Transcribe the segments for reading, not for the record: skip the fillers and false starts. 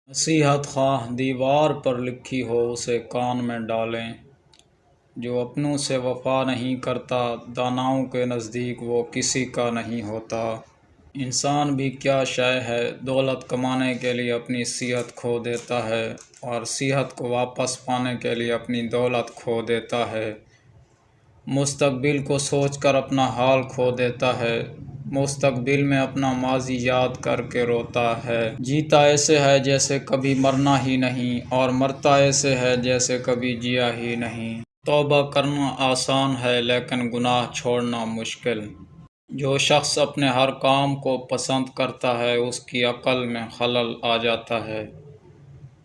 نصیحت خواہ دیوار پر لکھی ہو اسے کان میں ڈالیں۔ جو اپنوں سے وفا نہیں کرتا داناؤں کے نزدیک وہ کسی کا نہیں ہوتا۔ انسان بھی کیا شے ہے، دولت کمانے کے لیے اپنی صحت کھو دیتا ہے اور صحت کو واپس پانے کے لیے اپنی دولت کھو دیتا ہے۔ مستقبل کو سوچ کر اپنا حال کھو دیتا ہے، مستقبل میں اپنا ماضی یاد کر کے روتا ہے۔ جیتا ایسے ہے جیسے کبھی مرنا ہی نہیں، اور مرتا ایسے ہے جیسے کبھی جیا ہی نہیں۔ توبہ کرنا آسان ہے لیکن گناہ چھوڑنا مشکل۔ جو شخص اپنے ہر کام کو پسند کرتا ہے اس کی عقل میں خلل آ جاتا ہے۔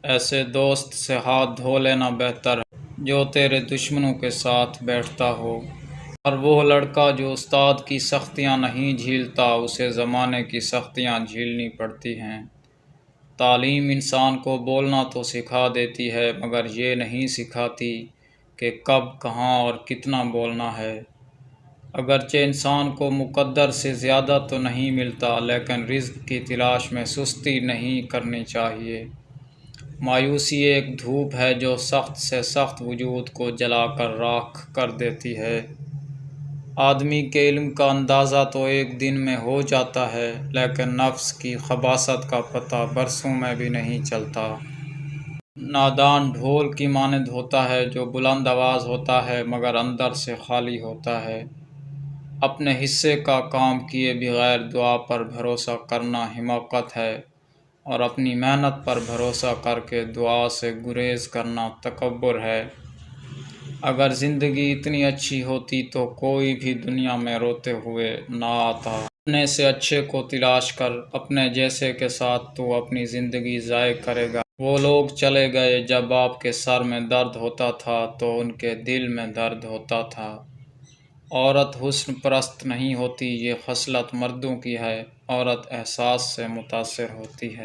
ایسے دوست سے ہاتھ دھو لینا بہتر ہے جو تیرے دشمنوں کے ساتھ بیٹھتا ہو۔ اور وہ لڑکا جو استاد کی سختیاں نہیں جھیلتا اسے زمانے کی سختیاں جھیلنی پڑتی ہیں۔ تعلیم انسان کو بولنا تو سکھا دیتی ہے مگر یہ نہیں سکھاتی کہ کب، کہاں اور کتنا بولنا ہے۔ اگرچہ انسان کو مقدر سے زیادہ تو نہیں ملتا لیکن رزق کی تلاش میں سستی نہیں کرنی چاہیے۔ مایوسی ایک دھوپ ہے جو سخت سے سخت وجود کو جلا کر راکھ کر دیتی ہے۔ آدمی کے علم کا اندازہ تو ایک دن میں ہو جاتا ہے لیکن نفس کی خباثت کا پتہ برسوں میں بھی نہیں چلتا۔ نادان ڈھول کی مانند ہوتا ہے جو بلند آواز ہوتا ہے مگر اندر سے خالی ہوتا ہے۔ اپنے حصے کا کام کیے بغیر دعا پر بھروسہ کرنا حماقت ہے اور اپنی محنت پر بھروسہ کر کے دعا سے گریز کرنا تکبر ہے۔ اگر زندگی اتنی اچھی ہوتی تو کوئی بھی دنیا میں روتے ہوئے نہ آتا۔ اپنے سے اچھے کو تلاش کر، اپنے جیسے کے ساتھ تو اپنی زندگی ضائع کرے گا۔ وہ لوگ چلے گئے جب آپ کے سر میں درد ہوتا تھا تو ان کے دل میں درد ہوتا تھا۔ عورت حسن پرست نہیں ہوتی، یہ خصلت مردوں کی ہے۔ عورت احساس سے متاثر ہوتی ہے۔